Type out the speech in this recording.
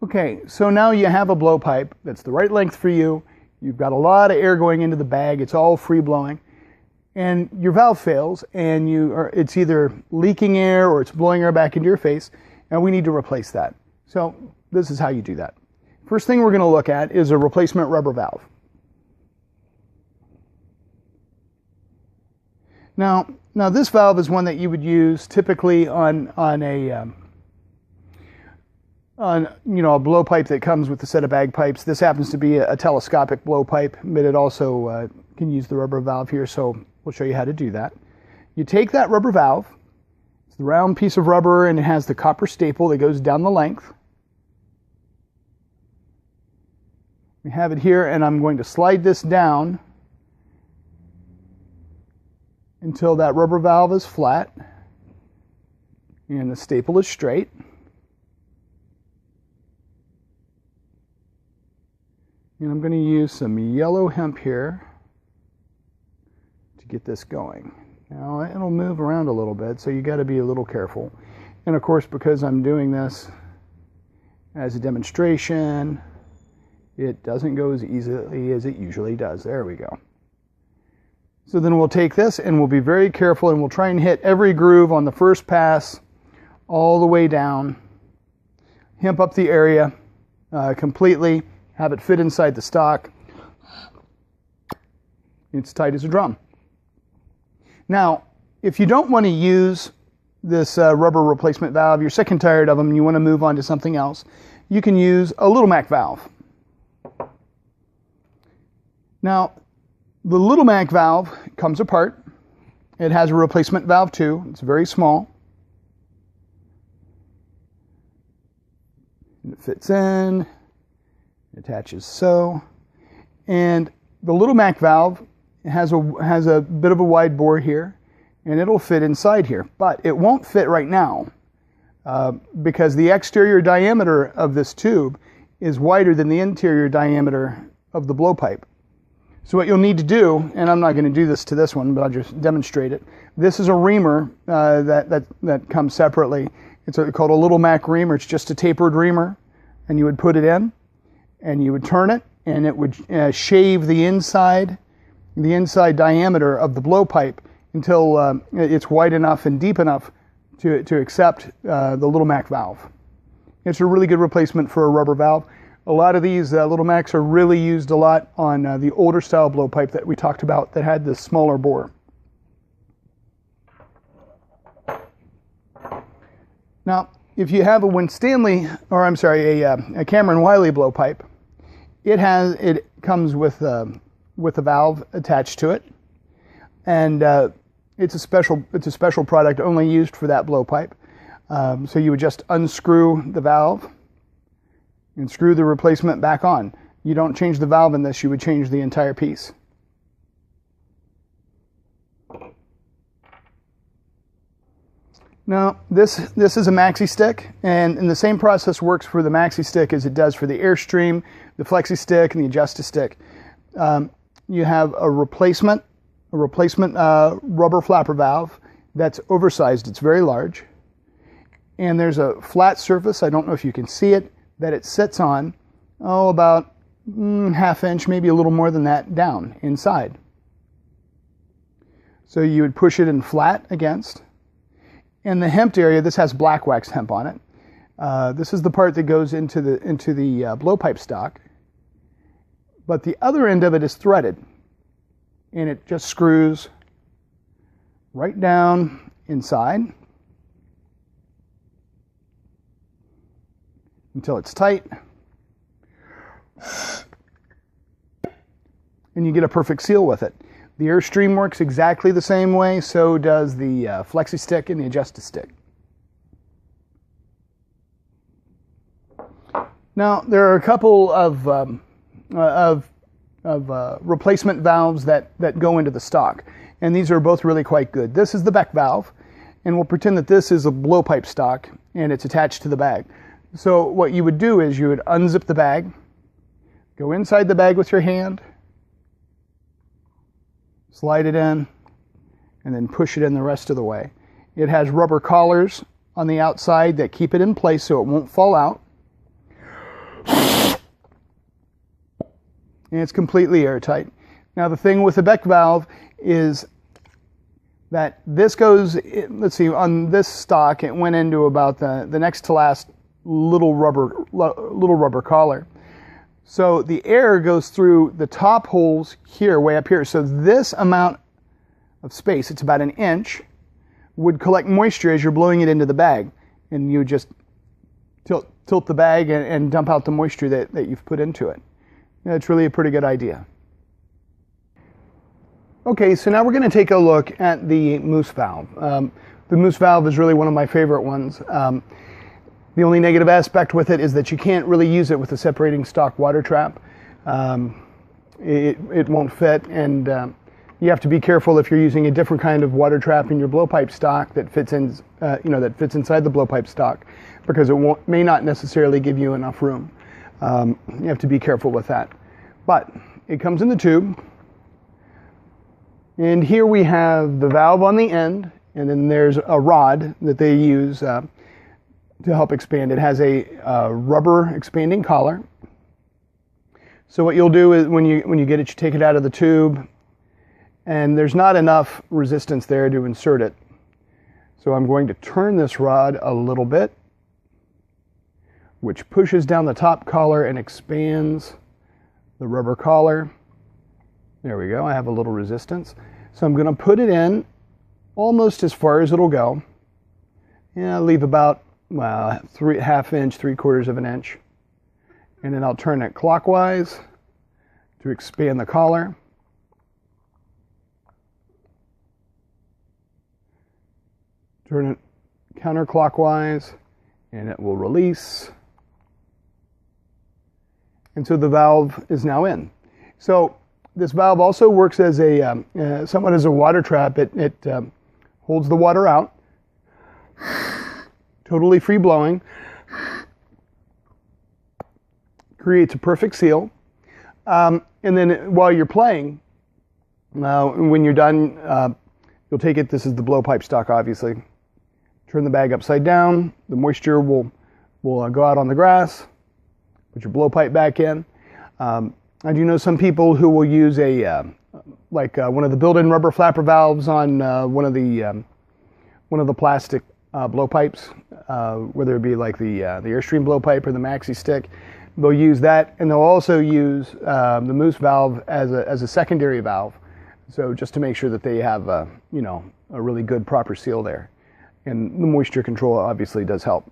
Okay, so now you have a blowpipe that's the right length for you. You've got a lot of air going into the bag. It's all free blowing. And your valve fails, and it's either leaking air or it's blowing air back into your face, and we need to replace that. So this is how you do that. First thing we're going to look at is a replacement rubber valve. Now this valve is one that you would use typically on a blowpipe that comes with a set of bagpipes. This happens to be a telescopic blowpipe, but it also can use the rubber valve here, so we'll show you how to do that. You take that rubber valve, it's the round piece of rubber, and it has the copper staple that goes down the length. We have it here, and I'm going to slide this down until that rubber valve is flat and the staple is straight. And I'm going to use some yellow hemp here to get this going. Now it'll move around a little bit, so you got to be a little careful. And of course, because I'm doing this as a demonstration, it doesn't go as easily as it usually does. There we go. So then we'll take this and we'll be very careful, and we'll try and hit every groove on the first pass all the way down. Hemp up the area completely. Have it fit inside the stock. It's tight as a drum. Now, if you don't want to use this rubber replacement valve, you're sick and tired of them, and you want to move on to something else, you can use a Little Mac valve. Now, the Little Mac valve comes apart. It has a replacement valve too. It's very small. And it fits in. Attaches so, and the Little Mac valve has a bit of a wide bore here, and it'll fit inside here, but it won't fit right now because the exterior diameter of this tube is wider than the interior diameter of the blowpipe. So what you'll need to do, and I'm not going to do this to this one, but I'll just demonstrate it. This is a reamer that comes separately. It's called a Little Mac reamer. It's just a tapered reamer, and you would put it in, and you would turn it, and it would shave the inside diameter of the blowpipe until it's wide enough and deep enough to accept the Little Mac valve. It's a really good replacement for a rubber valve. A lot of these Little Macs are really used a lot on the older style blowpipe that we talked about that had the smaller bore. Now, if you have a Cameron Wiley blowpipe, it comes with a valve attached to it, and it's a special product only used for that blowpipe. So you would just unscrew the valve and screw the replacement back on. You don't change the valve in this; you would change the entire piece. Now, this is a maxi stick, and the same process works for the maxi stick as it does for the Airstream, the flexi stick, and the Adjust-A-Stick. You have a replacement rubber flapper valve that's oversized. It's very large, and there's a flat surface. I don't know if you can see it, that it sits on. About ½ inch, maybe a little more than that, down inside. So you would push it in flat against. In the hemped area, this has black wax hemp on it. This is the part that goes into the blowpipe stock. But the other end of it is threaded, and it just screws right down inside until it's tight, and you get a perfect seal with it. The Airstream works exactly the same way, so does the flexi stick and the Adjust-A-Stick. Now, there are a couple of replacement valves that go into the stock, and these are both really quite good. This is the Beck valve, and we'll pretend that this is a blowpipe stock and it's attached to the bag. So what you would do is you would unzip the bag, go inside the bag with your hand, slide it in, and then push it in the rest of the way. It has rubber collars on the outside that keep it in place so it won't fall out. and it's completely airtight. Now the thing with the Beck valve is that this goes, let's see, on this stock it went into about the next to last little rubber collar. So the air goes through the top holes here, way up here. So this amount of space, it's about an inch, would collect moisture as you're blowing it into the bag. And you just tilt the bag and dump out the moisture that you've put into it. It's really a pretty good idea. Okay, so now we're going to take a look at the Moose valve. The Moose valve is really one of my favorite ones. The only negative aspect with it is that you can't really use it with a separating stock water trap. It won't fit, and you have to be careful if you're using a different kind of water trap in your blowpipe stock that fits in, that fits inside the blowpipe stock, because it may not necessarily give you enough room. You have to be careful with that. But it comes in the tube, and here we have the valve on the end, and then there's a rod that they use to help expand. It has a rubber expanding collar. So what you'll do is when you get it, you take it out of the tube, and there's not enough resistance there to insert it. So I'm going to turn this rod a little bit, which pushes down the top collar and expands the rubber collar. There we go, I have a little resistance. So I'm going to put it in almost as far as it'll go. Yeah, leave about, well, half inch, 3/4 of an inch. And then I'll turn it clockwise to expand the collar. Turn it counterclockwise and it will release. And so the valve is now in. So this valve also works as a somewhat as a water trap. It holds the water out, totally free blowing, creates a perfect seal. And then while you're playing, when you're done, you'll take it. This is the blowpipe stock, obviously. Turn the bag upside down. The moisture will go out on the grass. Put your blowpipe back in. I do know some people who will use one of the built-in rubber flapper valves on one of the plastic blowpipes, whether it be like the Airstream blowpipe or the Maxi Stick. They'll use that, and they'll also use the Moose valve as a secondary valve. So just to make sure that they have a really good proper seal there, and the moisture control obviously does help.